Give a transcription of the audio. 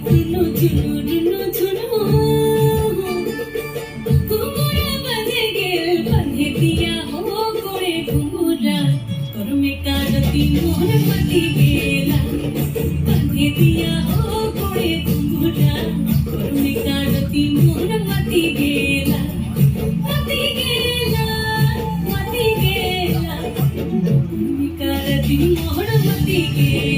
झुनू झुनू झुनू झुनू घुंगुरा बांधे गेल बांधे दिया हो गोरे घुंगुरा तोर में कारती मोर मती गेला बांधे दिया हो गोरे घुंगुरा तोर में कारती मोर मती गेला मती गेला मती गेला कारती मोर मती गेला